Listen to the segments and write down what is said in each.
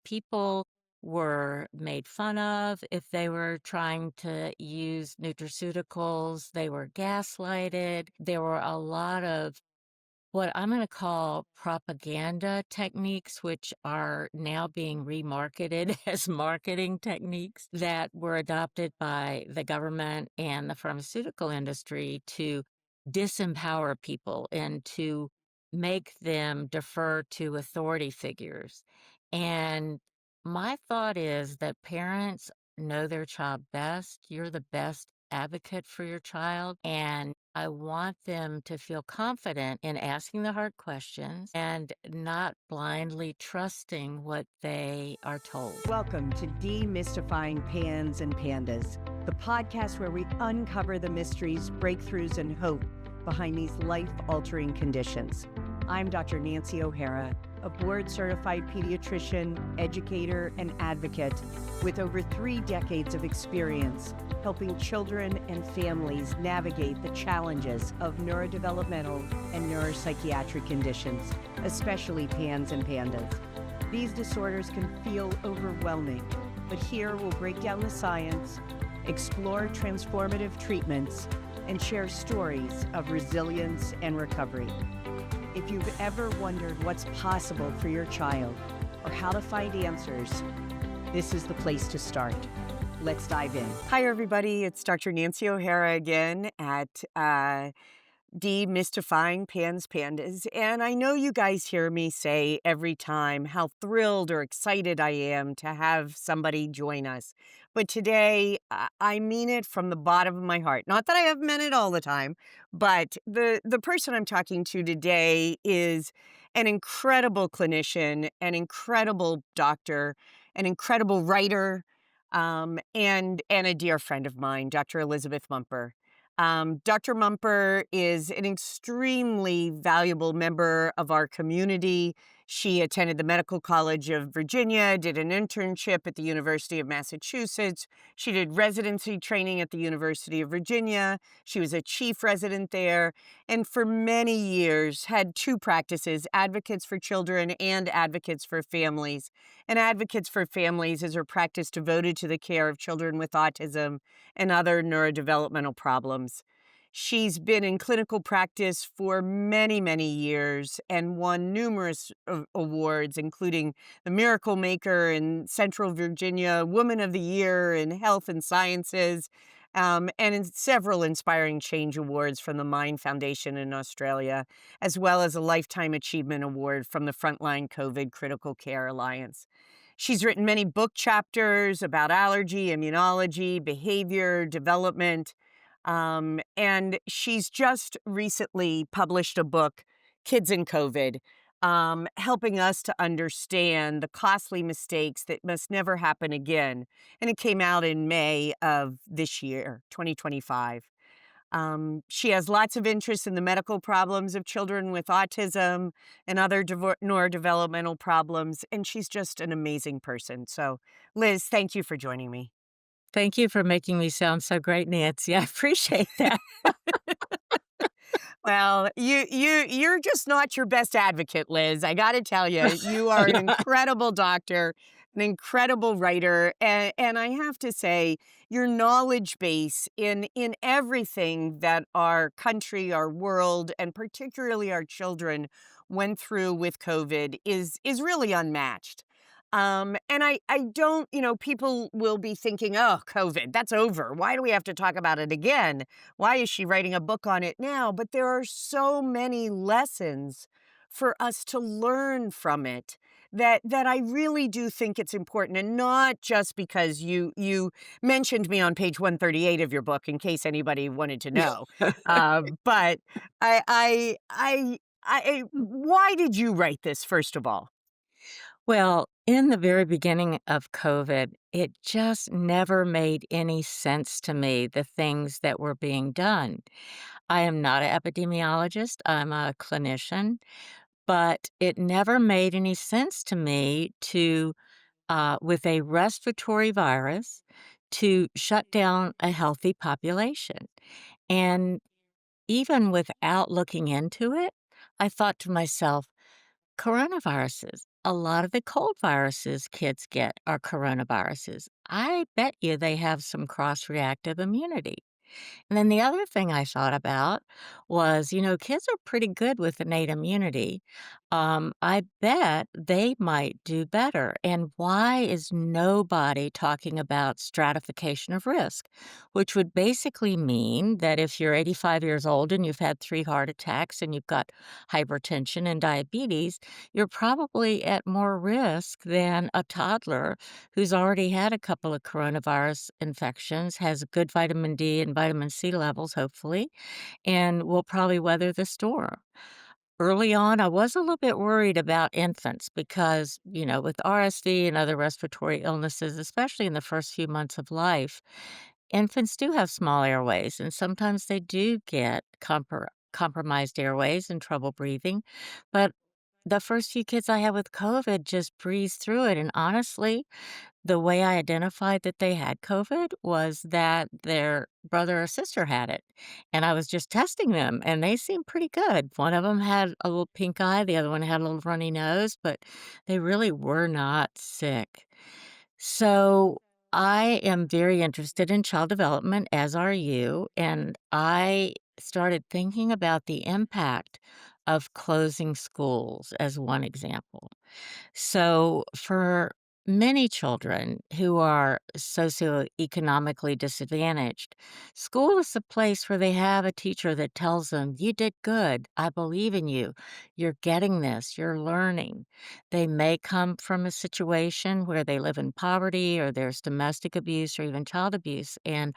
people were made fun of if they were trying to use nutraceuticals. They were gaslighted. There were a lot of what I'm going to call propaganda techniques, which are now being remarketed as marketing techniques that were adopted by the government and the pharmaceutical industry to disempower people and to make them defer to authority figures. And my thought is that parents know their child best. You're the best advocate for your child. And I want them to feel confident in asking the hard questions and not blindly trusting what they are told. Welcome to Demystifying PANS and PANDAS, the podcast where we uncover the mysteries, breakthroughs, and hope behind these life-altering conditions. I'm Dr. Nancy O'Hara, a board-certified pediatrician, educator, and advocate with over 3 decades of experience helping children and families navigate the challenges of neurodevelopmental and neuropsychiatric conditions, especially PANS and PANDAS. These disorders can feel overwhelming, but here we'll break down the science, explore transformative treatments, and share stories of resilience and recovery. If you've ever wondered what's possible for your child or how to find answers, this is the place to start. Let's dive in. Hi, everybody. It's Dr. Nancy O'Hara again at Demystifying PANS PANDAS. And I know you guys hear me say every time how thrilled or excited I am to have somebody join us. But today, I mean it from the bottom of my heart. Not that I have meant it all the time, but the person I'm talking to today is an incredible clinician, an incredible doctor, an incredible writer, and a dear friend of mine, Dr. Elizabeth Mumper. Dr. Mumper is an extremely valuable member of our community. She attended the Medical College of Virginia, did an internship at the University of Massachusetts. She did residency training at the University of Virginia. She was a chief resident there, and for many years had 2 practices, Advocates for Children and Advocates for Families. And Advocates for Families is her practice devoted to the care of children with autism and other neurodevelopmental problems. She's been in clinical practice for many, many years and won numerous awards, including the Miracle Maker in Central Virginia, Woman of the Year in Health and Sciences, and in several Inspiring Change Awards from the Mind Foundation in Australia, as well as a Lifetime Achievement Award from the Frontline COVID Critical Care Alliance. She's written many book chapters about allergy, immunology, behavior, development, and she's just recently published a book, Kids in COVID, helping us to understand the costly mistakes that must never happen again. And it came out in May of this year, 2025. She has lots of interest in the medical problems of children with autism and other neurodevelopmental problems, and she's just an amazing person. So, Liz, thank you for joining me. Thank you for making me sound so great, Nancy. I appreciate that. Well, you're just not your best advocate, Liz. I got to tell you, you are an incredible doctor, an incredible writer, and I have to say, your knowledge base in everything that our country, our world, and particularly our children went through with COVID is really unmatched. And I don't, people will be thinking, oh, COVID, that's over. Why do we have to talk about it again? Why is she writing a book on it now? But there are so many lessons for us to learn from it that I really do think it's important, and not just because you mentioned me on page 138 of your book, in case anybody wanted to know. But why did you write this, first of all? Well, in the very beginning of COVID, it just never made any sense to me, the things that were being done. I am not an epidemiologist, I'm a clinician, but it never made any sense to me to, with a respiratory virus, to shut down a healthy population. And even without looking into it, I thought to myself, coronaviruses, a lot of the cold viruses kids get are coronaviruses. I bet you they have some cross reactive immunity. And then the other thing I thought about was, kids are pretty good with innate immunity. I bet they might do better. And why is nobody talking about stratification of risk? Which would basically mean that if you're 85 years old and you've had 3 heart attacks and you've got hypertension and diabetes, you're probably at more risk than a toddler who's already had a couple of coronavirus infections, has good vitamin D and vitamin C levels, hopefully, and will probably weather the storm. Early on, I was a little bit worried about infants because, with RSV and other respiratory illnesses, especially in the first few months of life, infants do have small airways and sometimes they do get compromised airways and trouble breathing. But the first few kids I had with COVID just breezed through it. And honestly, the way I identified that they had COVID was that their brother or sister had it, and I was just testing them, and they seemed pretty good. One of them had a little pink eye, the other one had a little runny nose, but they really were not sick. So, I am very interested in child development, as are you, and I started thinking about the impact of closing schools as one example. So, for many children who are socioeconomically disadvantaged, school is the place where they have a teacher that tells them, "You did good. I believe in you. You're getting this. You're learning." They may come from a situation where they live in poverty or there's domestic abuse or even child abuse. And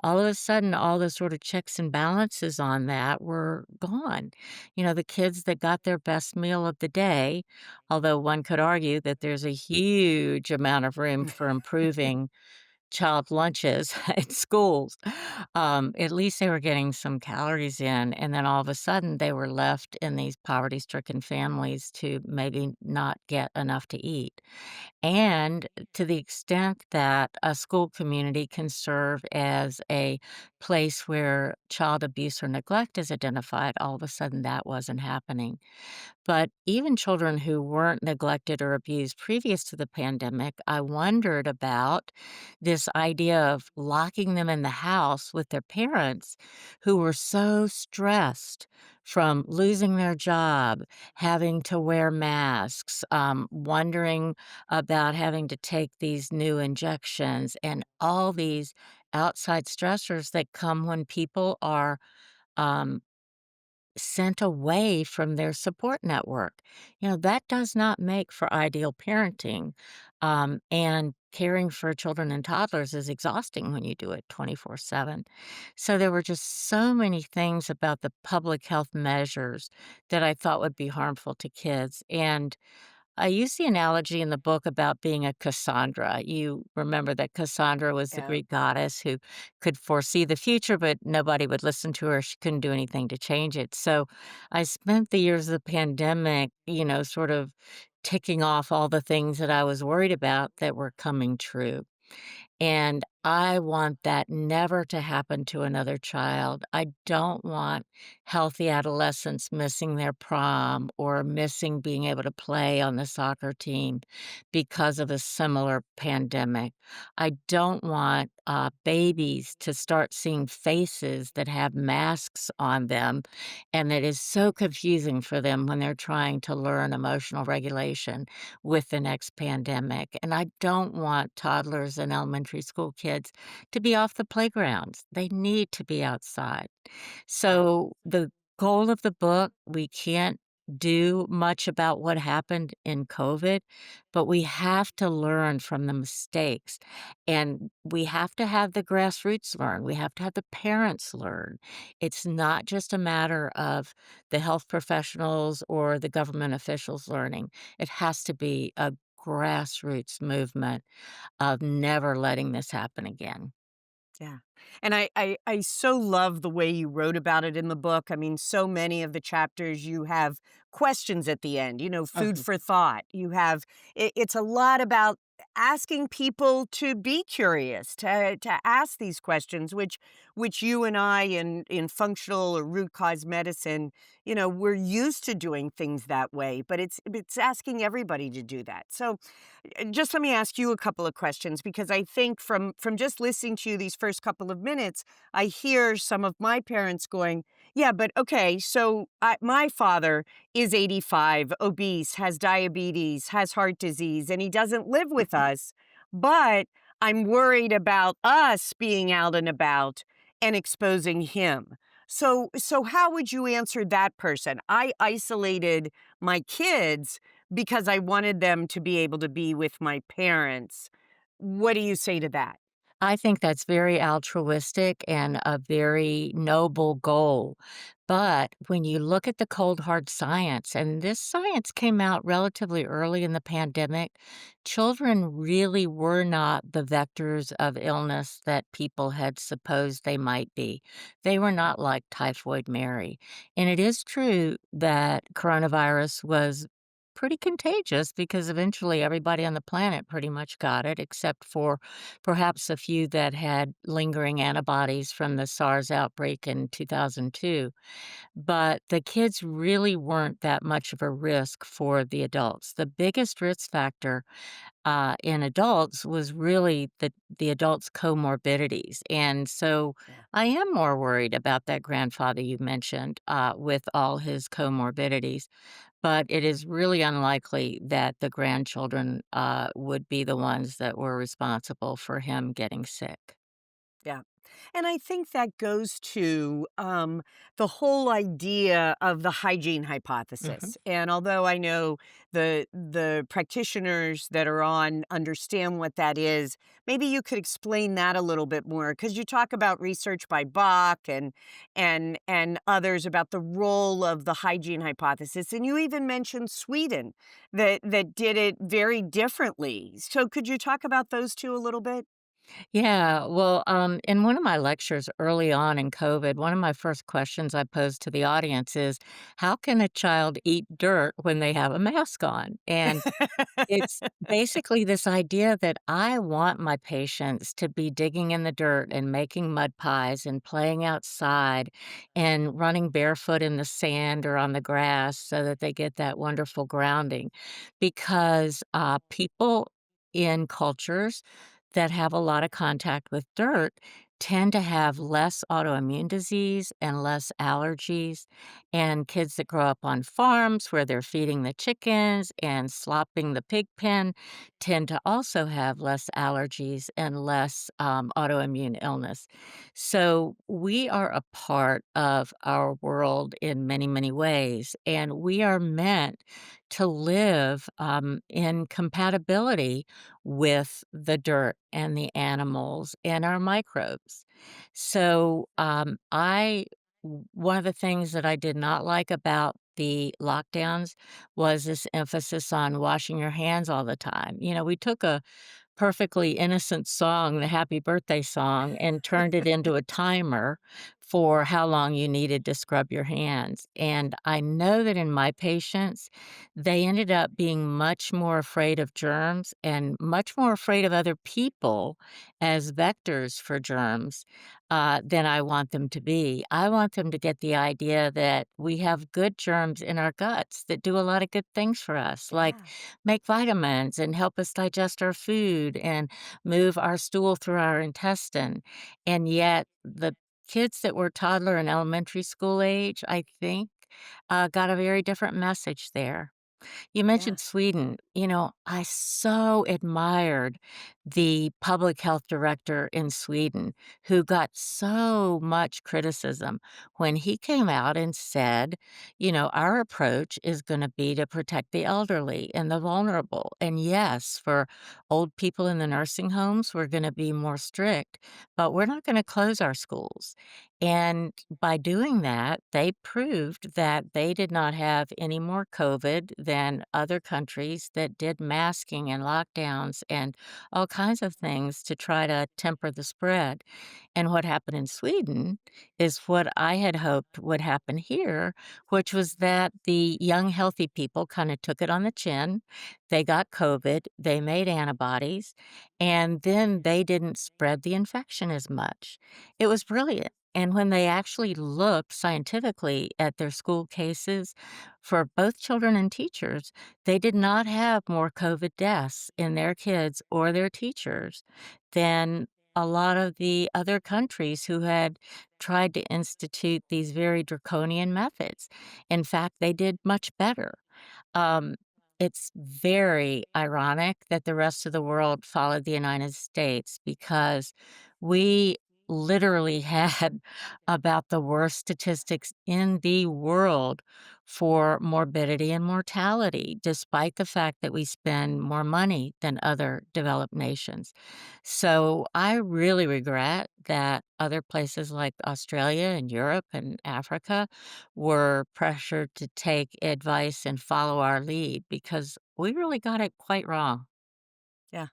all of a sudden, all the sort of checks and balances on that were gone. The kids that got their best meal of the day, although one could argue that there's a huge amount of room for improving child lunches in schools. At least they were getting some calories in, and then all of a sudden they were left in these poverty-stricken families to maybe not get enough to eat. And to the extent that a school community can serve as a place where child abuse or neglect is identified, all of a sudden that wasn't happening. But even children who weren't neglected or abused previous to the pandemic, I wondered about this idea of locking them in the house with their parents who were so stressed from losing their job, having to wear masks, wondering about having to take these new injections, and all these outside stressors that come when people are. Um, Sent away from their support network. That does not make for ideal parenting. And caring for children and toddlers is exhausting when you do it 24/7. So there were just so many things about the public health measures that I thought would be harmful to kids. And I use the analogy in the book about being a Cassandra. You remember that Cassandra was the Yeah. Greek goddess who could foresee the future, but nobody would listen to her. She couldn't do anything to change it. So I spent the years of the pandemic, sort of ticking off all the things that I was worried about that were coming true. And I want that never to happen to another child. I don't want healthy adolescents missing their prom or missing being able to play on the soccer team because of a similar pandemic. I don't want babies to start seeing faces that have masks on them, and it is so confusing for them when they're trying to learn emotional regulation with the next pandemic. And I don't want toddlers and elementary school kids to be off the playgrounds. They need to be outside. So, the goal of the book, we can't do much about what happened in COVID, but we have to learn from the mistakes. And we have to have the grassroots learn. We have to have the parents learn. It's not just a matter of the health professionals or the government officials learning. It has to be a grassroots movement of never letting this happen again. Yeah. And I so love the way you wrote about it in the book. I mean, so many of the chapters you have questions at the end, food Mhm. for thought. It's a lot about asking people to be curious, to ask these questions, which you and I in functional or root cause medicine, we're used to doing things that way, but it's asking everybody to do that. So just let me ask you a couple of questions because I think from just listening to you these first couple of minutes, I hear some of my parents going, "Yeah, but okay, so my father is 85, obese, has diabetes, has heart disease, and he doesn't live with us, but I'm worried about us being out and about and exposing him." So how would you answer that person? I isolated my kids because I wanted them to be able to be with my parents. What do you say to that? I think that's very altruistic and a very noble goal. But when you look at the cold hard science, and this science came out relatively early in the pandemic, children really were not the vectors of illness that people had supposed they might be. They were not like typhoid Mary. And it is true that coronavirus was pretty contagious because eventually everybody on the planet pretty much got it, except for perhaps a few that had lingering antibodies from the SARS outbreak in 2002. But the kids really weren't that much of a risk for the adults. The biggest risk factor in adults was really the adults' comorbidities. And so Yeah. I am more worried about that grandfather you mentioned with all his comorbidities. But it is really unlikely that the grandchildren would be the ones that were responsible for him getting sick. Yeah. And I think that goes to the whole idea of the hygiene Mhm. hypothesis. And although I know the practitioners that are on understand what that is, maybe you could explain that a little bit more because you talk about research by Bach and others about the role of the hygiene hypothesis, and you even mentioned Sweden that did it very differently. So could you talk about those two a little bit? Yeah, well, in one of my lectures early on in COVID, one of my first questions I posed to the audience is, how can a child eat dirt when they have a mask on? And it's basically this idea that I want my patients to be digging in the dirt and making mud pies and playing outside and running barefoot in the sand or on the grass so that they get that wonderful grounding. Because people in cultures that have a lot of contact with dirt tend to have less autoimmune disease and less allergies. And kids that grow up on farms where they're feeding the chickens and slopping the pig pen tend to also have less allergies and less autoimmune illness. So we are a part of our world in many, many ways. And we are meant to live in compatibility with the dirt and the animals and our microbes. So, one of the things that I did not like about the lockdowns was this emphasis on washing your hands all the time. We took a perfectly innocent song, the happy birthday song, and turned it into a timer for how long you needed to scrub your hands. And I know that in my patients, they ended up being much more afraid of germs and much more afraid of other people as vectors for germs than I want them to be. I want them to get the idea that we have good germs in our guts that do a lot of good things for us, like Yeah. make vitamins and help us digest our food and move our stool through our intestine. And yet, the kids that were toddler and elementary school age, I think, got a very different message there. You Yeah. mentioned Sweden. I so admired the public health director in Sweden who got so much criticism when he came out and said, our approach is going to be to protect the elderly and the vulnerable. And yes, for old people in the nursing homes, we're going to be more strict, but we're not going to close our schools. And by doing that, they proved that they did not have any more COVID than other countries that did masking and lockdowns and all kinds of things to try to temper the spread. And what happened in Sweden is what I had hoped would happen here, which was that the young, healthy people kind of took it on the chin. They got COVID, they made antibodies, and then they didn't spread the infection as much. It was brilliant. And when they actually looked scientifically at their school cases for both children and teachers, they did not have more COVID deaths in their kids or their teachers than a lot of the other countries who had tried to institute these very draconian methods. In fact, they did much better. Um, it's very ironic that the rest of the world followed the United States because we literally had about the worst statistics in the world for morbidity and mortality, despite the fact that we spend more money than other developed nations. So I really regret that other places like Australia and Europe and Africa were pressured to take advice and follow our lead because we really got it quite wrong. Yeah.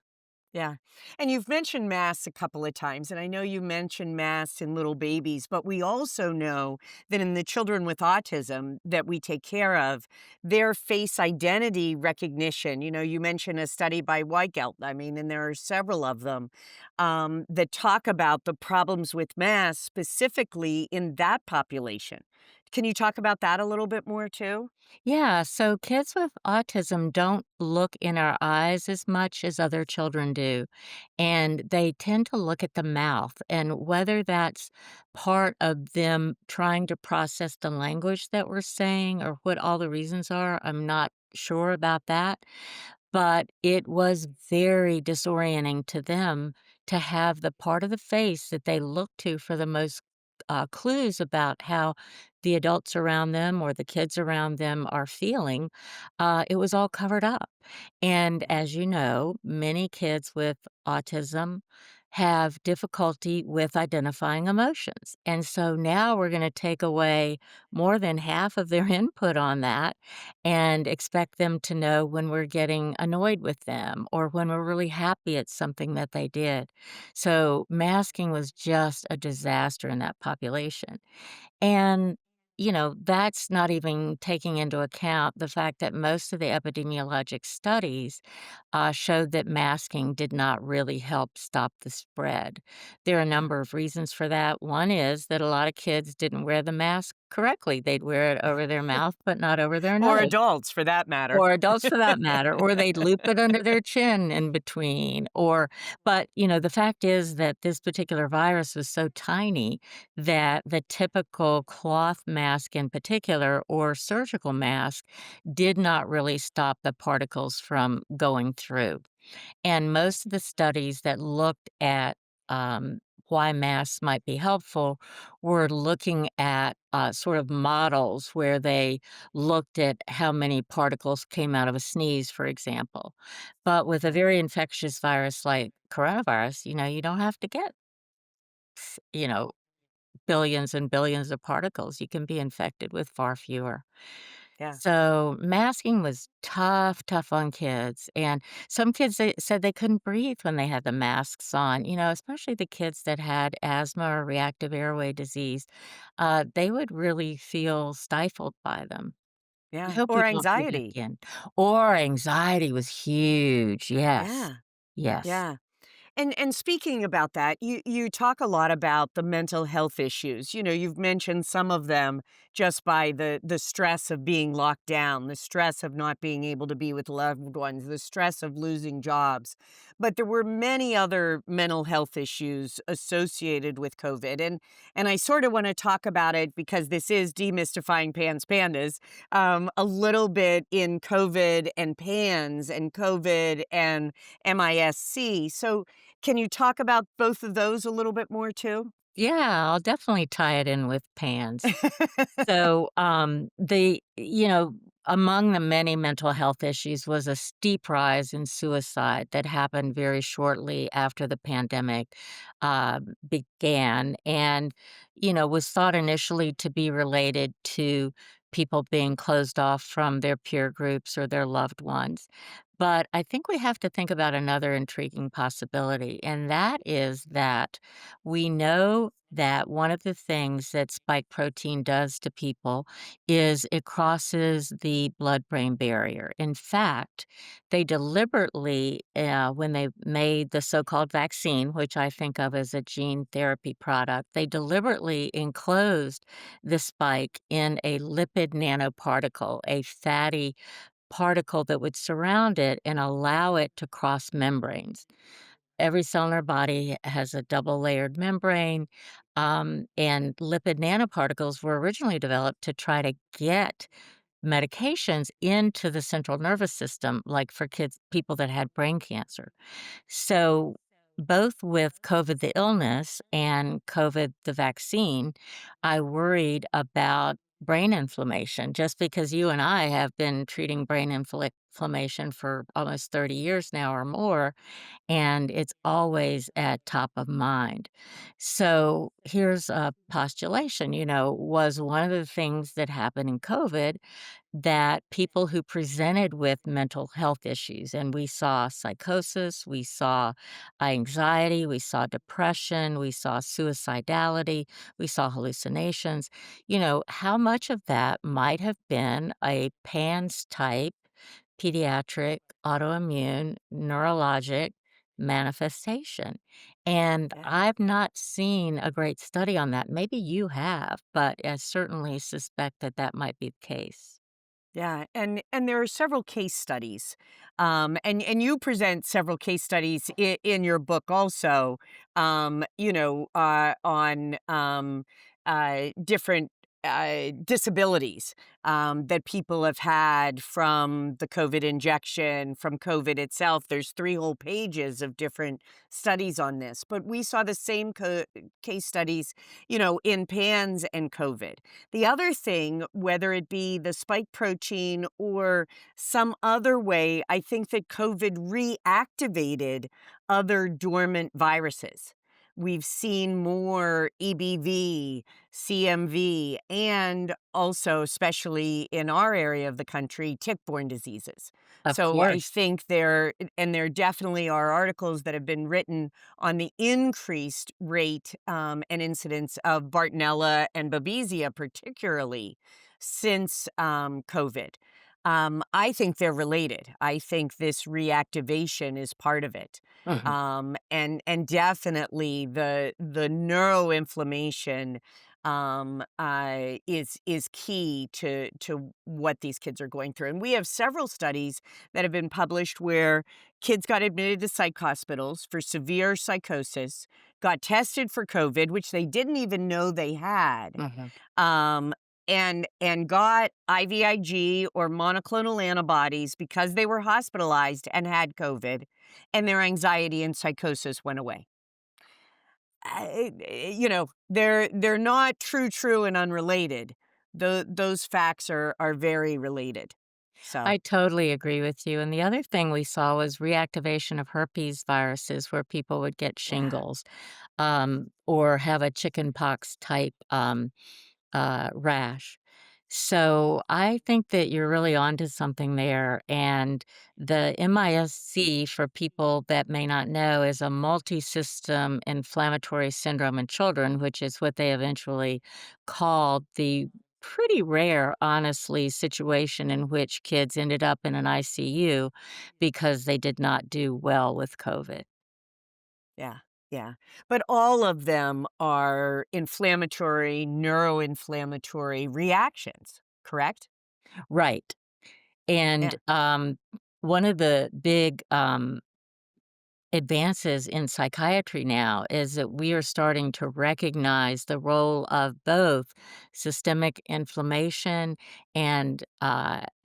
Yeah. And you've mentioned masks a couple of times, and I know you mentioned masks in little babies, but we also know that in the children with autism that we take care of, their face identity recognition, you mentioned a study by Weigelt, I mean, and there are several of them that talk about the problems with masks specifically in that population. Can you talk about that a little bit more too? Yeah, so kids with autism don't look in our eyes as much as other children do. And they tend to look at the mouth. And whether that's part of them trying to process the language that we're saying or what all the reasons are, I'm not sure about that. But it was very disorienting to them to have the part of the face that they look to for the most clues about how the adults around them or the kids around them are feeling. It was all covered up. And as you know, many kids with autism have difficulty with identifying emotions. And so now we're going to take away more than half of their input on that and expect them to know when we're getting annoyed with them or when we're really happy at something that they did. So masking was just a disaster in that population. And, that's not even taking into account the fact that most of the epidemiologic studies showed that masking did not really help stop the spread. There are a Yeah. number of reasons for that. One is that a lot of kids didn't wear the mask correctly. They'd wear it over their mouth, but not over their Or nose. adults for that matter. Or adults for that matter, or they'd loop it under their chin in between, but, the fact is that this particular virus was so tiny that the typical cloth mask in particular or surgical mask did not really stop the particles from going through. And most of the studies that looked at why masks might be helpful were looking at sort of models where they looked at how many particles came out of a sneeze, for example. But with a very infectious virus like coronavirus, you don't have to get, you know, billions and billions of particles. You can be infected with far fewer. Yeah. So, masking was tough on kids, and some kids, they said they couldn't breathe when they had the masks on, especially the kids that had asthma or reactive airway disease. They would really feel stifled by them. I Yeah. hope we Or don't go back anxiety. in. Or anxiety was huge, yes. Yeah. Yes. Yeah. And speaking about that, you talk a lot about the mental health issues. You've mentioned some of them just by the stress of being locked down, the stress of not being able to be with loved ones, the stress of losing jobs. But there were many other mental health issues associated with COVID. And I sort of want to talk about it because this is demystifying pandas a little bit in COVID and PANS and COVID and MISC. So can you talk about both of those a little bit more too? Yeah, I'll definitely tie it in with pans. So, among the many mental health issues was a steep rise in suicide that happened very shortly after the pandemic began, and was thought initially to be related to people being closed off from their peer groups or their loved ones. But I think we have to think about another intriguing possibility, and that is that we know that one of the things that spike protein does to people is it crosses the blood-brain barrier. In fact, they deliberately, when they made the so-called vaccine, which I think of as a gene therapy product, they deliberately enclosed the spike in a lipid nanoparticle, a fatty particle that would surround it and allow it to cross membranes. Every cell in our body has a double layered membrane, and lipid nanoparticles were originally developed to try to get medications into the central nervous system, like for people that had brain cancer. So, both with COVID, the illness, and COVID, the vaccine, I worried about brain inflammation just because you and I have been treating brain inflammation for almost 30 years now or more, and it's always at top of mind. So, here's a postulation, was one of the things that happened in COVID that people who presented with mental health issues, and we saw psychosis, we saw anxiety, we saw depression, we saw suicidality, we saw hallucinations, how much of that might have been a PANS type pediatric autoimmune neurologic manifestation. And Yeah. I've not seen a great study on that. Maybe you have, but I certainly suspect that that might be the case. Yeah, and there are several case studies, and you present several case studies in your book also, on different disabilities that people have had from the COVID injection, from COVID itself. There's 3 whole pages of different studies on this, but we saw the same case studies, in PANS and COVID. The other thing, whether it be the spike protein or some other way, I think that COVID reactivated other dormant viruses. We've seen more EBV, CMV, and also, especially in our area of the country, tick-borne diseases. Of So I course. think there definitely are articles that have been written on the increased rate, and incidence of Bartonella and Babesia, particularly since, COVID. I think they're related. I think this reactivation is part of it. Mhm. And definitely the neuroinflammation, is key to what these kids are going through. And we have several studies that have been published where kids got admitted to psych hospitals for severe psychosis, got tested for COVID, which they didn't even know they had, Mhm. um, and got IVIG or monoclonal antibodies because they were hospitalized and had COVID, and their anxiety and psychosis went away. They're not true and unrelated. Those facts are very related. So, I totally agree with you. And the other thing we saw was reactivation of herpes viruses where people would get yeah, shingles or have a chickenpox type rash. So I think that you're really onto something there. And the MISC, for people that may not know, is a multi-system inflammatory syndrome in children, which is what they eventually called the pretty rare, honestly, situation in which kids ended up in an ICU because they did not do well with COVID. yeah, yeah. But all of them are inflammatory, neuroinflammatory reactions, correct? Right. And Yeah, one of the big advances in psychiatry now is that we are starting to recognize the role of both systemic inflammation and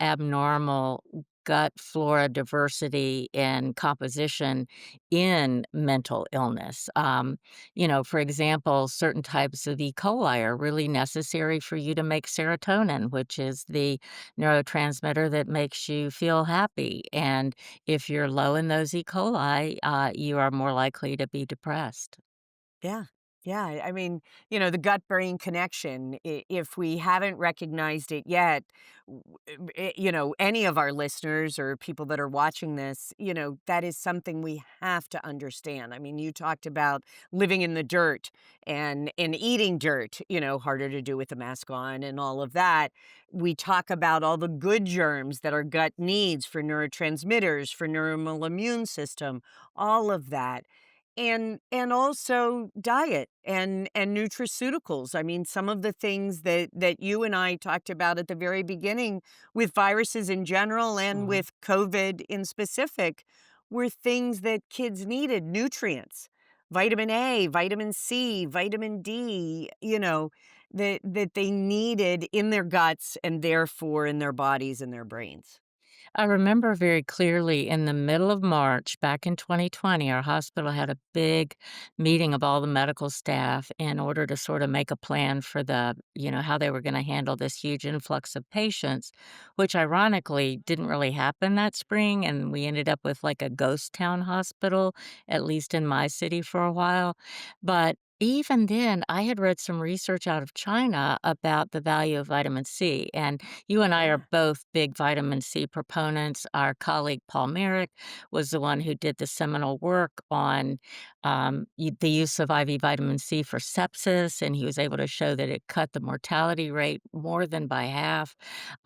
abnormal gut flora diversity and composition in mental illness. For example, certain types of E. coli are really necessary for you to make serotonin, which is the neurotransmitter that makes you feel happy. And if you're low in those E. coli, you are more likely to be depressed. Yeah. Yeah. I mean, the gut brain connection, if we haven't recognized it yet, any of our listeners or people that are watching this, that is something we have to understand. I mean, you talked about living in the dirt and eating dirt, harder to do with the mask on and all of that. We talk about all the good germs that our gut needs for neurotransmitters, for normal immune system, all of that. And also diet and nutraceuticals. I mean, some of the things that you and I talked about at the very beginning with viruses in general and Mhm. with COVID in specific were things that kids needed, nutrients, vitamin A, vitamin C, vitamin D, that they needed in their guts and therefore in their bodies and their brains. I remember very clearly in the middle of March back in 2020, our hospital had a big meeting of all the medical staff in order to sort of make a plan for how they were going to handle this huge influx of patients, which ironically didn't really happen that spring. And we ended up with like a ghost town hospital, at least in my city for a while. But even then, I had read some research out of China about the value of vitamin C. And you and I are Yeah. both big vitamin C proponents. Our colleague Paul Merrick was the one who did the seminal work on the use of IV vitamin C for sepsis, and he was able to show that it cut the mortality rate more than by half.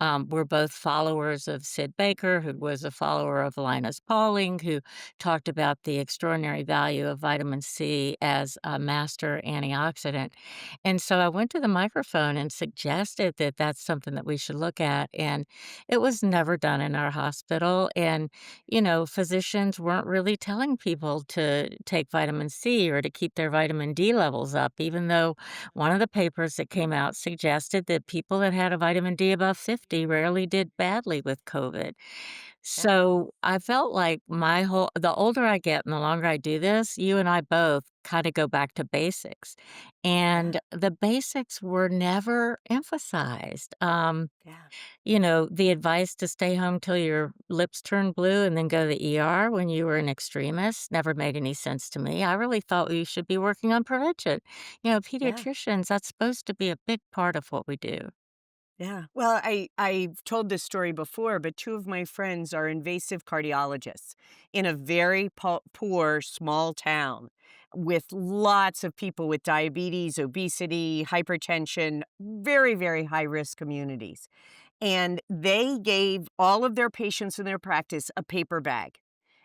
We're both followers of Sid Baker, who was a follower of Linus Pauling, who talked about the extraordinary value of vitamin C as a master antioxidant. And so I went to the microphone and suggested that that's something that we should look at. And it was never done in our hospital. And, physicians weren't really telling people to take vitamin C or to keep their vitamin D levels up, even though one of the papers that came out suggested that people that had a vitamin D above 50 rarely did badly with COVID. Yeah. So I felt like the older I get and the longer I do this, you and I both kind of go back to basics. Yeah. And the basics were never emphasized. Yeah. The advice to stay home till your lips turn blue and then go to the ER when you were an extremist never made any sense to me. I really thought we should be working on prevention. Yeah. Pediatricians, that's supposed to be a big part of what we do. Yeah. Well, I've told this story before, but two of my friends are invasive cardiologists in a very poor small town with lots of people with diabetes, obesity, hypertension, very, very high risk communities. And they gave all of their patients in their practice a paper bag.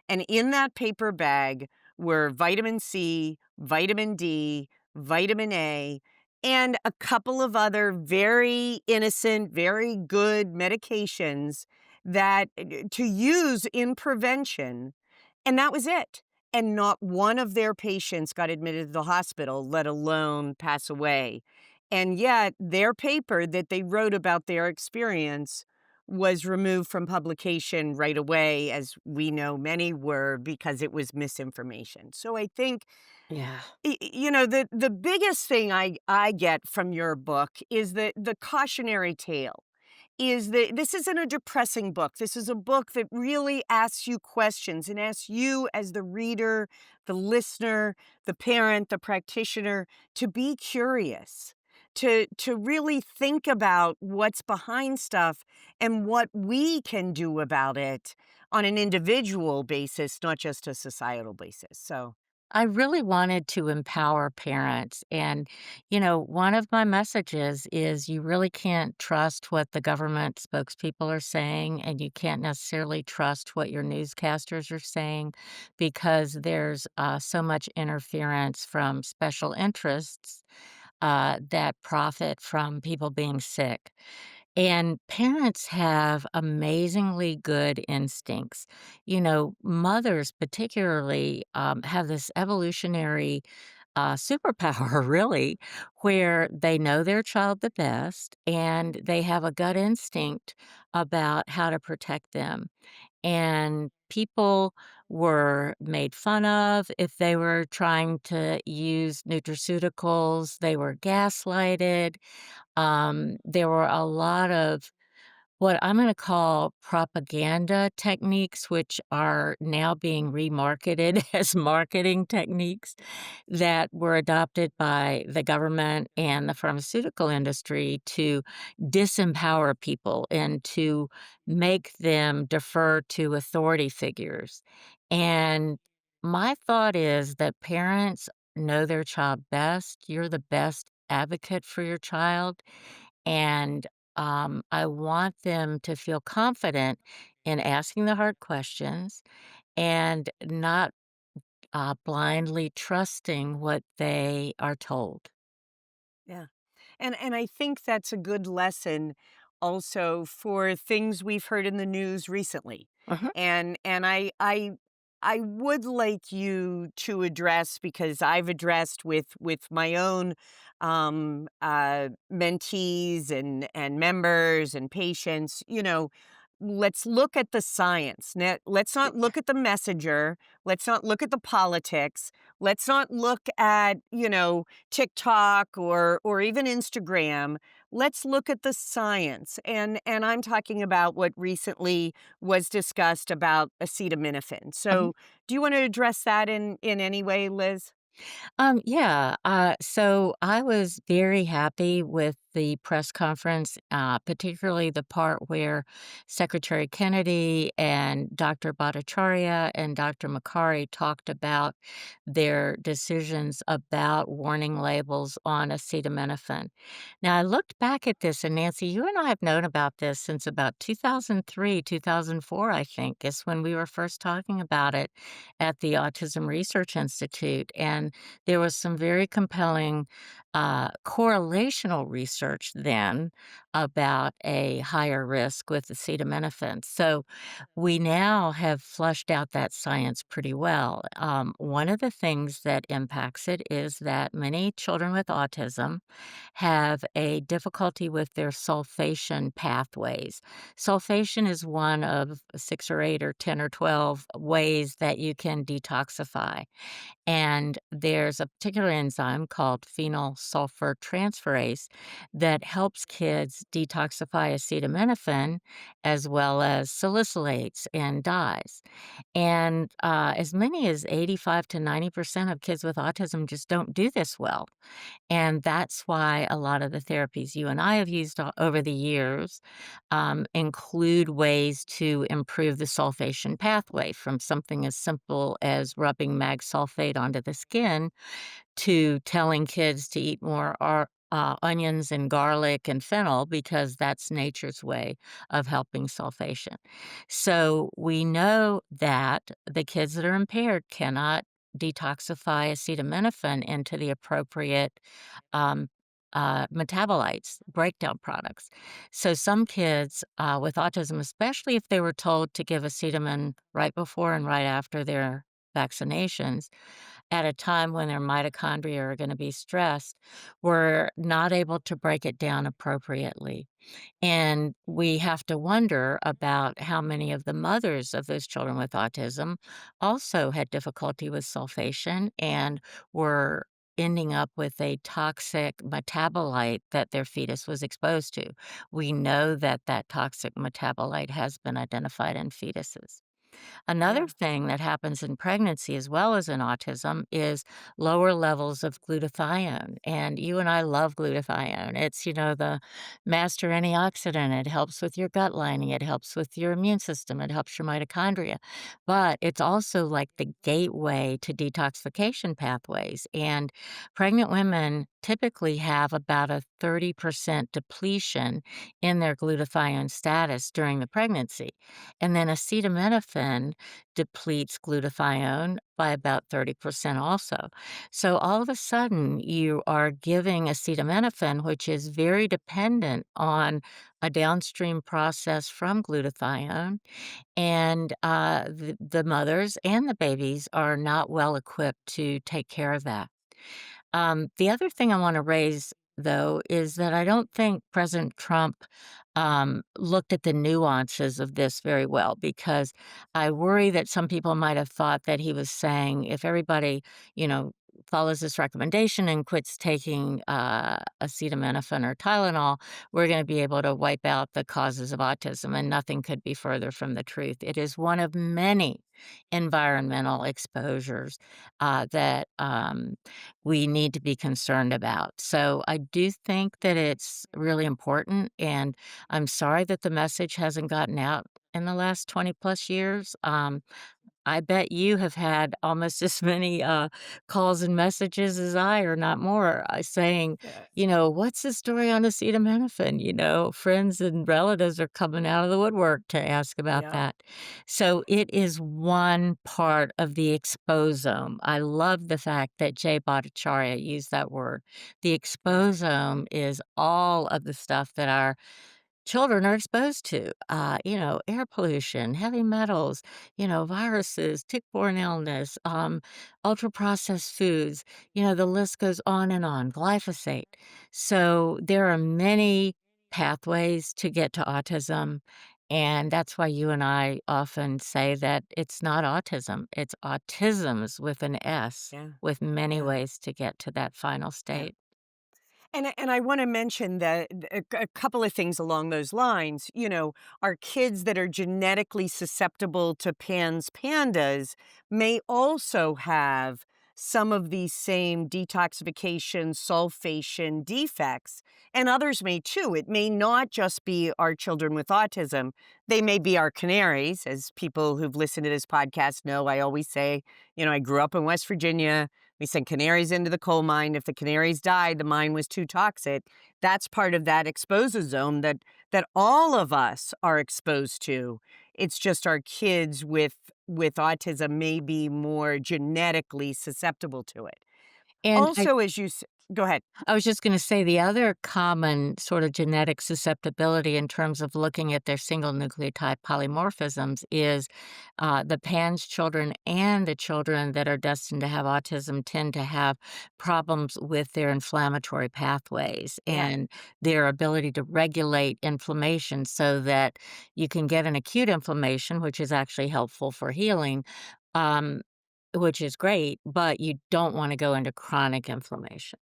And in that paper bag were vitamin C, vitamin D, vitamin A, and a couple of other very innocent, very good medications that to use in prevention, and that was it. And not one of their patients got admitted to the hospital, let alone pass away. And yet, their paper that they wrote about their experience was removed from publication right away, as we know many were, because it was misinformation. So I think Yeah. the biggest thing I get from your book is the cautionary tale is that this isn't a depressing book. This is a book that really asks you questions and asks you as the reader, the listener, the parent, the practitioner to be curious, to really think about what's behind stuff and what we can do about it on an individual basis, not just a societal basis. So, I really wanted to empower parents. And, one of my messages is you really can't trust what the government spokespeople are saying, and you can't necessarily trust what your newscasters are saying because there's so much interference from special interests that profit from people being sick. And parents have amazingly good instincts. Mothers, particularly, have this evolutionary superpower, really, where they know their child the best and they have a gut instinct about how to protect them. And people were made fun of if they were trying to use nutraceuticals, they were gaslighted. There were a lot of what I'm gonna call propaganda techniques, which are now being remarketed as marketing techniques that were adopted by the government and the pharmaceutical industry to disempower people and to make them defer to authority figures. And my thought is that parents know their child best. You're the best advocate for your child. And I want them to feel confident in asking the hard questions and not blindly trusting what they are told. Yeah. And I think that's a good lesson also for things we've heard in the news recently. Uh-huh. And I would like you to address, because I've addressed with my own mentees and members and patients, let's look at the science. Let's not look at the messenger. Let's not look at the politics. Let's not look at, TikTok or even Instagram. Let's look at the science. And I'm talking about what recently was discussed about acetaminophen. So, do you want to address that in any way, Liz? Yeah. So I was very happy with the press conference, particularly the part where Secretary Kennedy and Dr. Bhattacharya and Dr. Makari talked about their decisions about warning labels on acetaminophen. Now, I looked back at this, and Nancy, you and I have known about this since about 2003, 2004, I think, is when we were first talking about it at the Autism Research Institute. And there was some very compelling correlational research then about a higher risk with acetaminophen. So we now have flushed out that science pretty well. One of the things that impacts it is that many children with autism have a difficulty with their sulfation pathways. Sulfation is one of 6 or 8 or 10 or 12 ways that you can detoxify. And there's a particular enzyme called phenyl sulfur transferase that helps kids detoxify acetaminophen as well as salicylates and dyes. And as many as 85 to 90% of kids with autism just don't do this well. And that's why a lot of the therapies you and I have used over the years include ways to improve the sulfation pathway from something as simple as rubbing mag sulfate onto the skin to telling kids to eat more onions and garlic and fennel because that's nature's way of helping sulfation. So we know that the kids that are impaired cannot detoxify acetaminophen into the appropriate um, metabolites, breakdown products. So some kids with autism, especially if they were told to give acetamin right before and right after their vaccinations, at a time when their mitochondria are going to be stressed, were not able to break it down appropriately. And we have to wonder about how many of the mothers of those children with autism also had difficulty with sulfation and were ending up with a toxic metabolite that their fetus was exposed to. We know that that toxic metabolite has been identified in fetuses. Another Yeah. thing that happens in pregnancy as well as in autism is lower levels of glutathione. And you and I love glutathione. It's, the master antioxidant. It helps with your gut lining, it helps with your immune system, it helps your mitochondria. But it's also like the gateway to detoxification pathways. And pregnant women typically have about a 30% depletion in their glutathione status during the pregnancy. And then acetaminophen depletes glutathione by about 30% also. So all of a sudden, you are giving acetaminophen, which is very dependent on a downstream process from glutathione, and the mothers and the babies are not well equipped to take care of that. The other thing I want to raise, though, is that I don't think President Trump looked at the nuances of this very well because I worry that some people might have thought that he was saying if everybody, you know, follows this recommendation and quits taking acetaminophen or Tylenol, we're going to be able to wipe out the causes of autism. And nothing could be further from the truth. It is one of many environmental exposures that we need to be concerned about. So I do think that it's really important. And I'm sorry that the message hasn't gotten out in the last 20 plus years. I bet you have had almost as many calls and messages as I, or not more, saying, Yes. you know, what's the story on acetaminophen? You know, friends and relatives are coming out of the woodwork to ask about Yep. that. So it is one part of the exposome. I love the fact that Jay Bhattacharya used that word. The Yeah. exposome is all of the stuff that our children are exposed to, air pollution, heavy metals, viruses, tick-borne illness, ultra-processed foods, the list goes on and on, glyphosate. So there are many pathways to get to autism, and that's why you and I often say that it's not autism, it's autisms with an S, Yeah. with many Yeah. ways to get to that final Yeah. state. And I wanna mention that a couple of things along those lines, our kids that are genetically susceptible to PANS PANDAS may also have some of these same detoxification, sulfation defects, and others may too. It may not just be our children with autism. They may be our canaries. As people who've listened to this podcast know, I always say, I grew up in West Virginia. We sent canaries into the coal mine. If the canaries died, the mine was too toxic. That's part of that expososome that all of us are exposed to. It's just our kids with autism may be more genetically susceptible to it. And I Also, go ahead. I was just gonna say the other common sort of genetic susceptibility in terms of looking at their single nucleotide polymorphisms is the PANS children and the children that are destined to have autism tend to have problems with their inflammatory pathways Yeah, and their ability to regulate inflammation so that you can get an acute inflammation, which is actually helpful for healing. Um, which is great, but you don't want to go into chronic inflammation.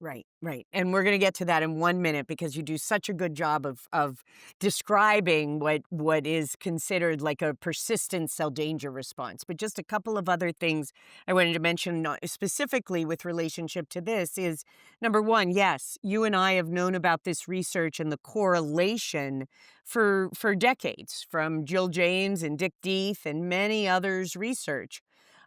right, right. And we're gonna get to that in 1 minute because you do such a good job of describing what is considered like a persistent cell danger response. But just a couple of other things I wanted to mention specifically with relationship to this is number one, yes, you and I have known about this research and the correlation for decades, from Jill James and Dick Deeth and many others' research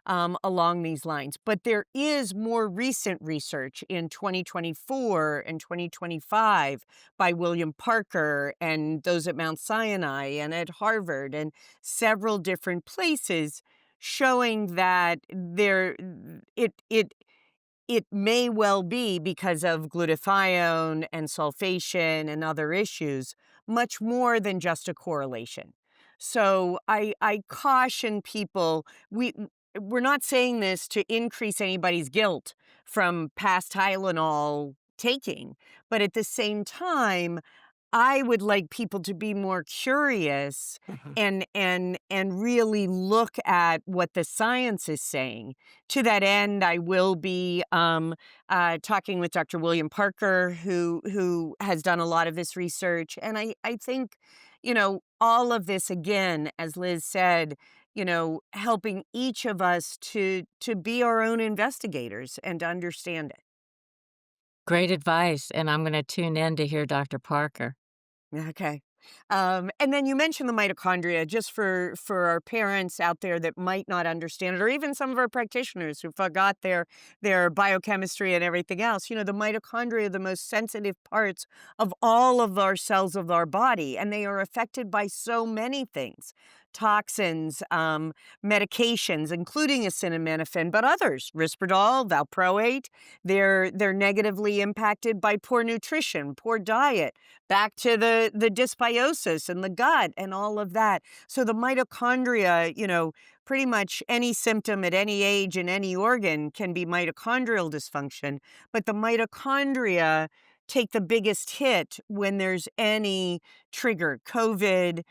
along these lines. But there is more recent research in 2024 and 2025 by William Parker and those at Mount Sinai and at Harvard and several different places showing that it may well be because of glutathione and sulfation and other issues, much more than just a correlation. So I caution people, we're not saying this to increase anybody's guilt from past Tylenol taking, but at the same time, I would like people to be more curious Mhm. and really look at what the science is saying. To that end, I will be talking with Dr. William Parker, who has done a lot of this research, and I think all of this again, as Liz said, helping each of us to be our own investigators and to understand it. Great advice, and I'm gonna tune in to hear Dr. Parker. Okay. And then you mentioned the mitochondria, just for our parents out there that might not understand it, or even some of our practitioners who forgot their biochemistry and everything else. The mitochondria are the most sensitive parts of all of our cells of our body, and they are affected by so many things. Toxins, medications, including acetaminophen, but others, Risperdal, valproate. They're negatively impacted by poor nutrition, poor diet, back to the dysbiosis and the gut and all of that. So the mitochondria, pretty much any symptom at any age in any organ can be mitochondrial dysfunction, but the mitochondria take the biggest hit when there's any trigger, COVID,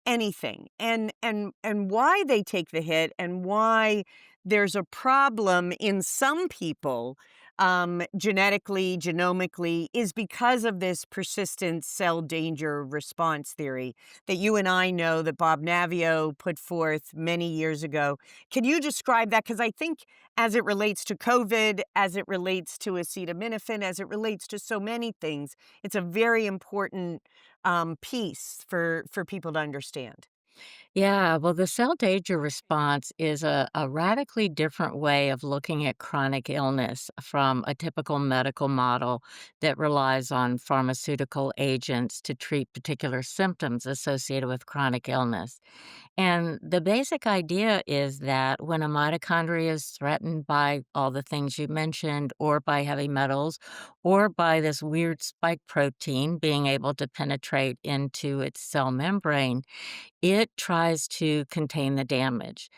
anything, and why they take the hit and why there's a problem in some people, genetically, genomically, is because of this persistent cell danger response theory that you and I know that Bob Navio put forth many years ago. Can you describe that? Because I think as it relates to COVID, as it relates to acetaminophen, as it relates to so many things, it's a very important piece for people to understand. Yeah, well, the cell danger response is a radically different way of looking at chronic illness from a typical medical model that relies on pharmaceutical agents to treat particular symptoms associated with chronic illness. And the basic idea is that when a mitochondria is threatened by all the things you mentioned, or by heavy metals, or by this weird spike protein being able to penetrate into its cell membrane, it tries to contain the damage.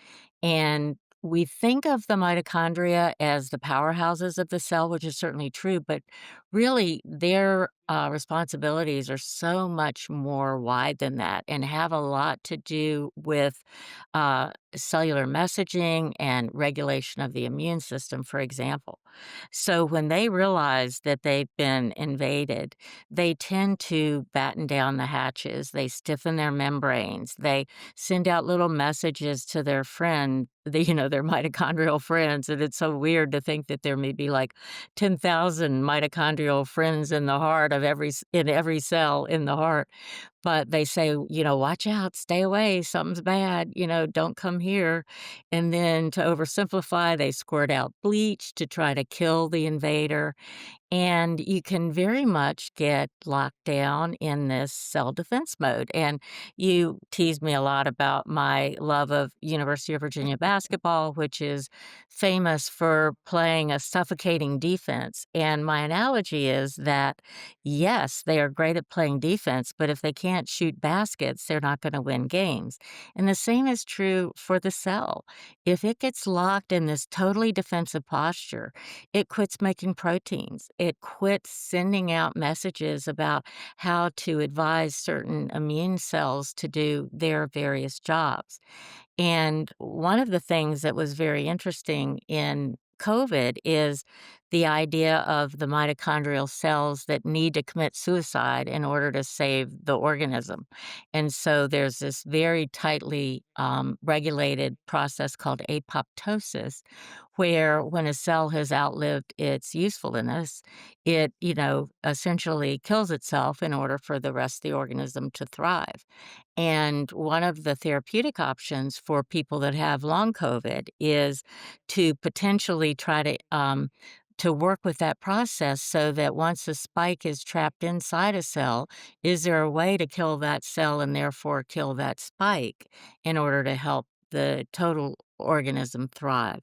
And we think of the mitochondria as the powerhouses of the cell, which is certainly true, but really their responsibilities are so much more wide than that and have a lot to do with cellular messaging and regulation of the immune system, for example. So when they realize that they've been invaded, they tend to batten down the hatches, they stiffen their membranes, they send out little messages to their friend, their mitochondrial friends, and it's so weird to think that there may be, like, 10,000 mitochondrial friends in the heart of in every cell in the heart, but they say, "Watch out, stay away, something's bad, don't come here," and then to oversimplify, they squirt out bleach to try to kill the invader, and you can very much get locked down in this cell defense mode. And you tease me a lot about my love of University of Virginia basketball, which is famous for playing a suffocating defense. And my analogy is that, yes, they are great at playing defense, but if they can't shoot baskets, they're not going to win games. And the same is true for the cell. If it gets locked in this totally defensive posture, it quits making proteins. It quits sending out messages about how to advise certain immune cells to do their various jobs. And one of the things that was very interesting in COVID is the idea of the mitochondrial cells that need to commit suicide in order to save the organism. And so there's this very tightly regulated process called apoptosis, where when a cell has outlived its usefulness, it, essentially kills itself in order for the rest of the organism to thrive. And one of the therapeutic options for people that have long COVID is to potentially try to work with that process so that once a spike is trapped inside a cell, is there a way to kill that cell and therefore kill that spike in order to help the total organism thrive?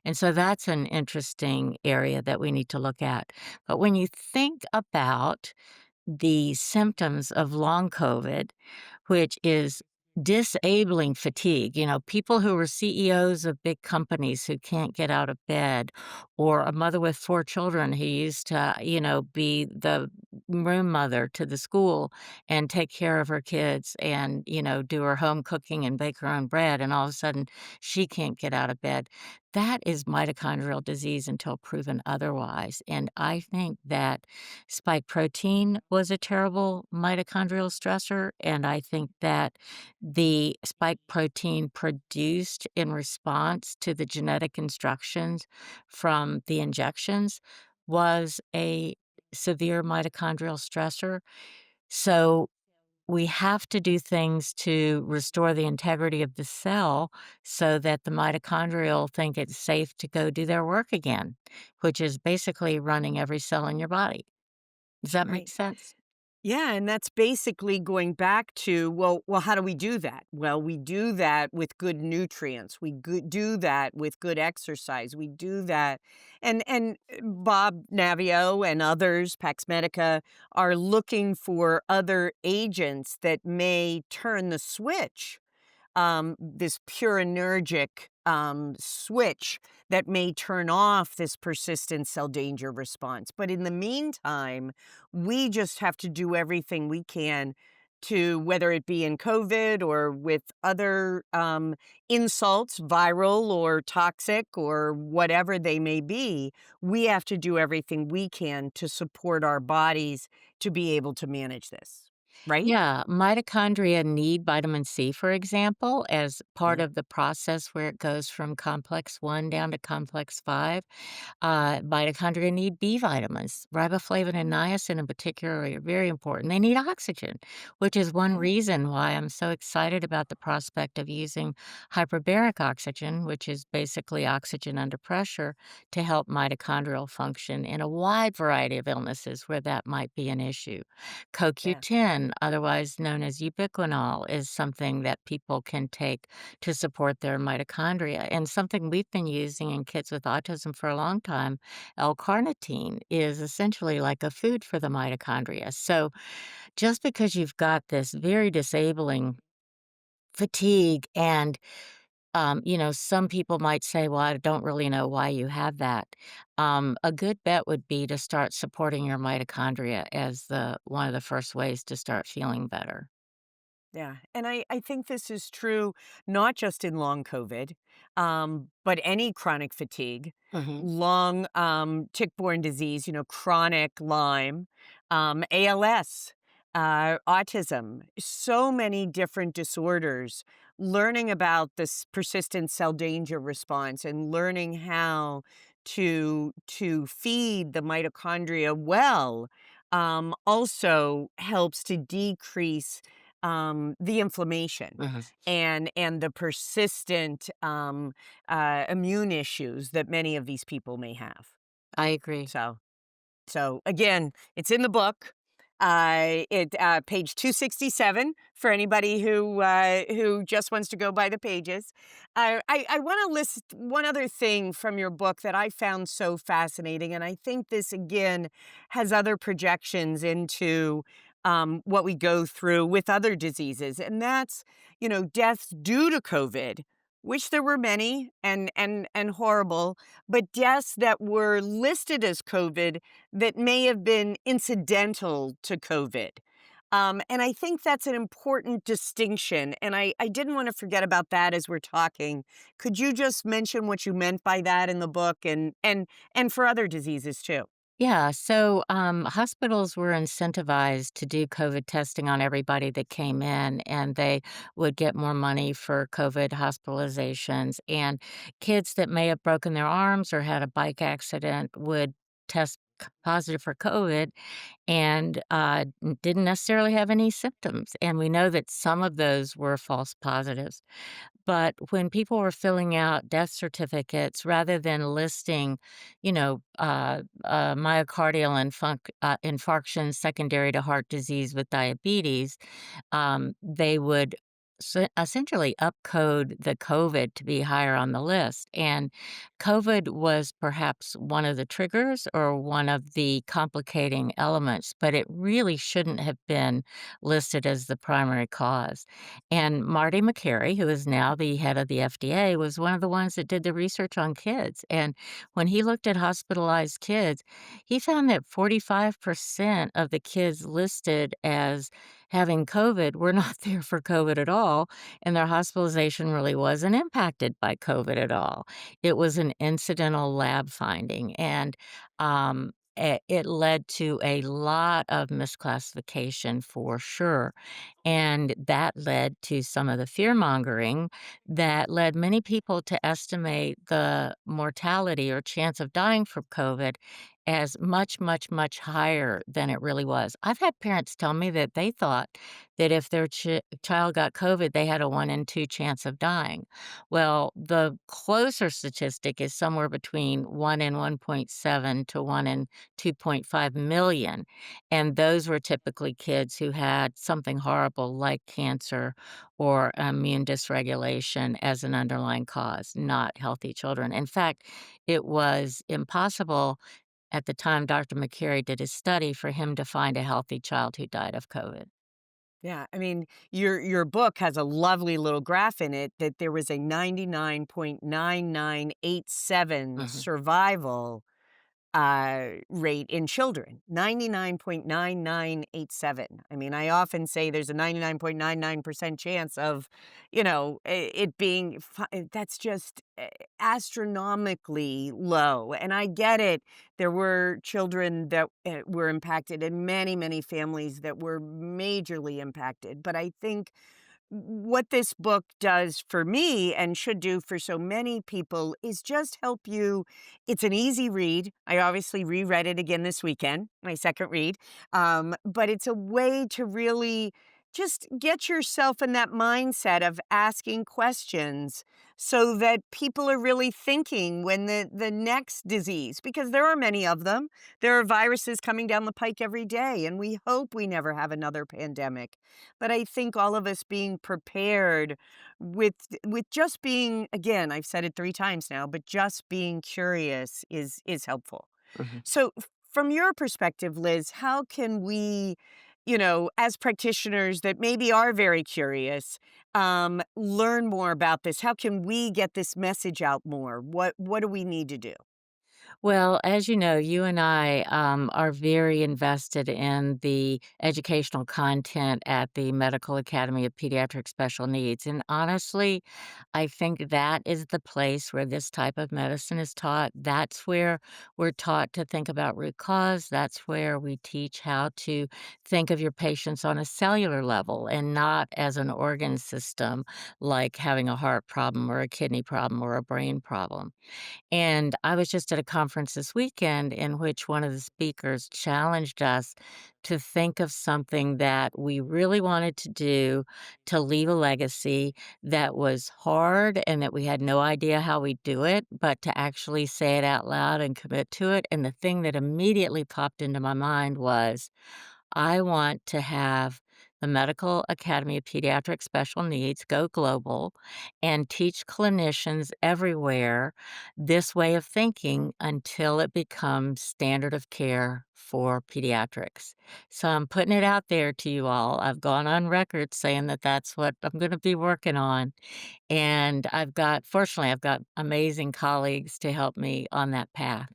And so that's an interesting area that we need to look at. But when you think about the symptoms of long COVID, which is disabling fatigue. People who are CEOs of big companies who can't get out of bed, or a mother with 4 children who used to, be the room mother to the school and take care of her kids and, do her home cooking and bake her own bread, and all of a sudden she can't get out of bed. That is mitochondrial disease until proven otherwise. And I think that spike protein was a terrible mitochondrial stressor, and I think that the spike protein produced in response to the genetic instructions from the injections was a severe mitochondrial stressor. So we have to do things to restore the integrity of the cell so that the mitochondrial think it's safe to go do their work again, which is basically running every cell in your body. Does that make Right. sense? Yeah, and that's basically going back to, well, how do we do that? Well, we do that with good nutrients. Do that with good exercise. We do that, and Bob Navio and others, Pax Medica, are looking for other agents that may turn the switch, this purinergic switch that may turn off this persistent cell danger response. But in the meantime, we just have to do everything we can to, whether it be in COVID or with other insults, viral or toxic or whatever they may be, we have to do everything we can to support our bodies to be able to manage this. Right? Yeah, mitochondria need vitamin C, for example, as part Yeah. of the process where it goes from complex 1 down to complex 5. Mitochondria need B vitamins. Riboflavin and niacin, in particular, are very important. They need oxygen, which is one Yeah. reason why I'm so excited about the prospect of using hyperbaric oxygen, which is basically oxygen under pressure, to help mitochondrial function in a wide variety of illnesses where that might be an issue. Yeah. CoQ10, otherwise known as ubiquinol, is something that people can take to support their mitochondria. And something we've been using in kids with autism for a long time, L-carnitine, is essentially like a food for the mitochondria. So just because you've got this very disabling fatigue and some people might say, well, I don't really know why you have that. A good bet would be to start supporting your mitochondria as the one of the first ways to start feeling better. Yeah, and I think this is true not just in long COVID, but any chronic fatigue, Mhm. long tick-borne disease, chronic Lyme, ALS, autism, so many different disorders. Learning about this persistent cell danger response and learning how to feed the mitochondria well also helps to decrease the inflammation Mhm. and the persistent, immune issues that many of these people may have. I agree. So again, it's in the book. It page 267 for anybody who just wants to go by the pages. I want to list one other thing from your book that I found so fascinating, and I think this again has other projections into what we go through with other diseases, and that's deaths due to COVID, which there were many and horrible, but deaths that were listed as COVID that may have been incidental to COVID. And I think that's an important distinction. And I didn't want to forget about that as we're talking. Could you just mention what you meant by that in the book and for other diseases too? Yeah, so hospitals were incentivized to do COVID testing on everybody that came in, and they would get more money for COVID hospitalizations. And kids that may have broken their arms or had a bike accident would test positive for COVID and didn't necessarily have any symptoms. And we know that some of those were false positives. But when people were filling out death certificates, rather than listing, myocardial infarction secondary to heart disease with diabetes, they would essentially upcode the COVID to be higher on the list. And COVID was perhaps one of the triggers or one of the complicating elements, but it really shouldn't have been listed as the primary cause. And Marty McCary, who is now the head of the FDA, was one of the ones that did the research on kids. And when he looked at hospitalized kids, he found that 45% of the kids listed as having COVID were not there for COVID at all, and their hospitalization really wasn't impacted by COVID at all. It was an incidental lab finding, and it led to a lot of misclassification for sure. And that led to some of the fear mongering that led many people to estimate the mortality or chance of dying from COVID as much, much, much higher than it really was. I've had parents tell me that they thought that if their child got COVID, they had a 1 in 2 chance of dying. Well, the closer statistic is somewhere between 1 in 1.7 to 1 in 2.5 million. And those were typically kids who had something horrible like cancer or immune dysregulation as an underlying cause, not healthy children. In fact, it was impossible at the time Dr. McCary did his study for him to find a healthy child who died of COVID. Yeah, I mean, your book has a lovely little graph in it that there was a 99.9987 Mhm. survival rate in children, 99.9987. I mean, I often say there's a 99.99% chance of, it being that's just astronomically low. And I get it. There were children that were impacted and many, many families that were majorly impacted. But I think what this book does for me and should do for so many people is just help you. It's an easy read. I obviously reread it again this weekend, my second read. But it's a way to really just get yourself in that mindset of asking questions so that people are really thinking when the next disease, because there are many of them, there are viruses coming down the pike every day, and we hope we never have another pandemic. But I think all of us being prepared with just being, again, I've said it 3 times now, but just being curious is helpful. Mhm. So from your perspective, Liz, how can we, as practitioners that maybe are very curious, learn more about this? How can we get this message out more? What do we need to do? Well, as you know, you and I are very invested in the educational content at the Medical Academy of Pediatric Special Needs. And honestly, I think that is the place where this type of medicine is taught. That's where we're taught to think about root cause. That's where we teach how to think of your patients on a cellular level and not as an organ system, like having a heart problem or a kidney problem or a brain problem. And I was just at a conference this weekend in which one of the speakers challenged us to think of something that we really wanted to do to leave a legacy that was hard and that we had no idea how we'd do it, but to actually say it out loud and commit to it. And the thing that immediately popped into my mind was I want to have the Medical Academy of Pediatric Special Needs go global and teach clinicians everywhere this way of thinking until it becomes standard of care for pediatrics. So I'm putting it out there to you all. I've gone on record saying that that's what I'm going to be working on. And fortunately, I've got amazing colleagues to help me on that path.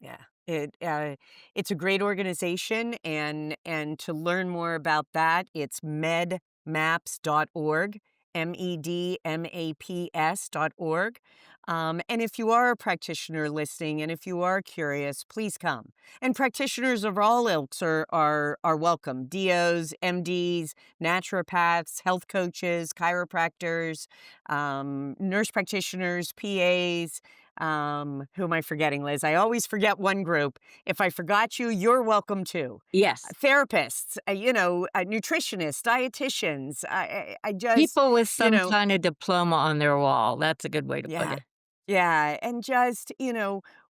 Yeah. It's a great organization, and to learn more about that, it's medmaps.org, medmaps.org. And if you are a practitioner listening, and if you are curious, please come. And practitioners of all ilks are welcome. DOs, MDs, naturopaths, health coaches, chiropractors, nurse practitioners, PAs. Who am I forgetting, Liz? I always forget one group. If I forgot you, you're welcome too. Yes. Therapists, nutritionists, dietitians. I just, People with you some know, kind of diploma on their wall. That's a good way to put yeah. it. Yeah, and just,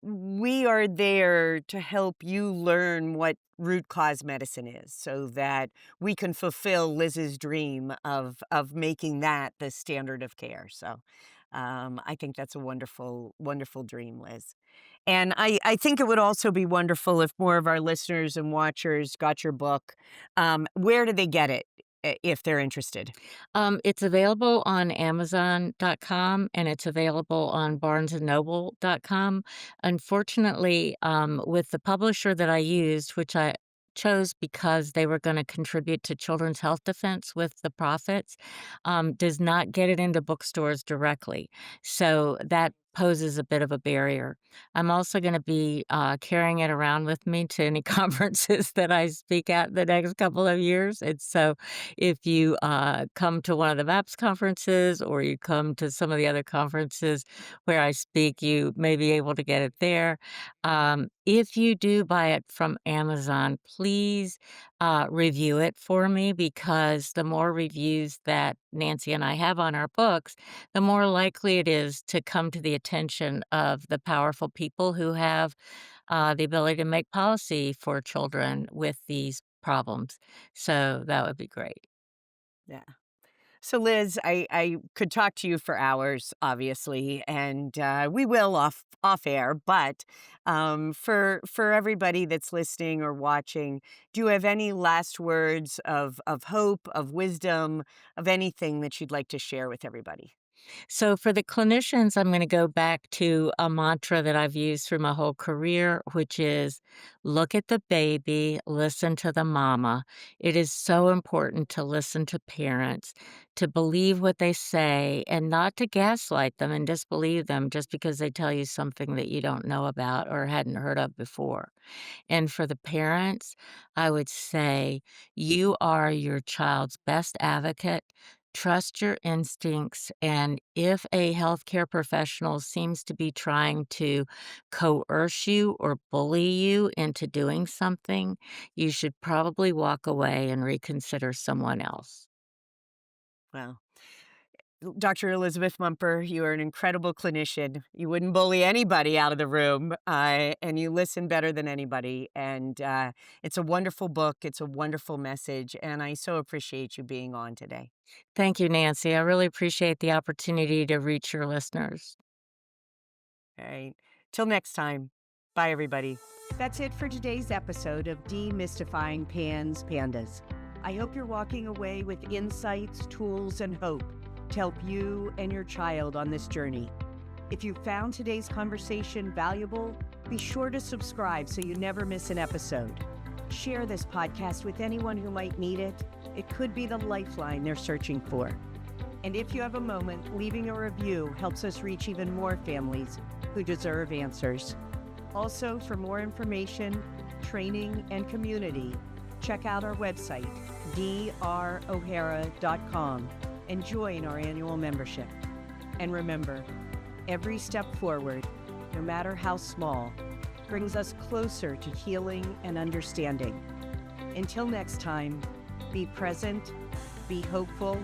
we are there to help you learn what root cause medicine is so that we can fulfill Liz's dream of making that the standard of care. So, I think that's a wonderful, wonderful dream, Liz. And I think it would also be wonderful if more of our listeners and watchers got your book. Where do they get it if they're interested? It's available on Amazon.com and it's available on BarnesandNoble.com. Unfortunately, with the publisher that I used, which I chose because they were going to contribute to Children's Health Defense with the profits, does not get it into bookstores directly. So that poses a bit of a barrier. I'm also going to be carrying it around with me to any conferences that I speak at the next couple of years. And so if you come to one of the MAPS conferences or you come to some of the other conferences where I speak, you may be able to get it there. If you do buy it from Amazon, please review it for me because the more reviews that Nancy and I have on our books, the more likely it is to come to the attention of the powerful people who have the ability to make policy for children with these problems. So that would be great. Yeah. So, Liz, I could talk to you for hours, obviously, and we will off air. But for everybody that's listening or watching, do you have any last words of hope, of wisdom, of anything that you'd like to share with everybody? So for the clinicians, I'm going to go back to a mantra that I've used through my whole career, which is look at the baby, listen to the mama. It is so important to listen to parents, to believe what they say, and not to gaslight them and disbelieve them just because they tell you something that you don't know about or hadn't heard of before. And for the parents, I would say you are your child's best advocate. Trust your instincts. And if a healthcare professional seems to be trying to coerce you or bully you into doing something, you should probably walk away and reconsider someone else. Well, Dr. Elizabeth Mumper, you are an incredible clinician. You wouldn't bully anybody out of the room, and you listen better than anybody. And it's a wonderful book. It's a wonderful message. And I so appreciate you being on today. Thank you, Nancy. I really appreciate the opportunity to reach your listeners. All right. Till next time. Bye, everybody. That's it for today's episode of Demystifying PANDAS. I hope you're walking away with insights, tools, and hope to help you and your child on this journey. If you found today's conversation valuable, be sure to subscribe so you never miss an episode. Share this podcast with anyone who might need it. It could be the lifeline they're searching for. And if you have a moment, leaving a review helps us reach even more families who deserve answers. Also, for more information, training, and community, check out our website, drohara.com, and join our annual membership. And remember, every step forward, no matter how small, brings us closer to healing and understanding. Until next time, be present, be hopeful,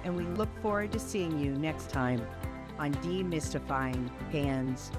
and we look forward to seeing you next time on Demystifying PANS.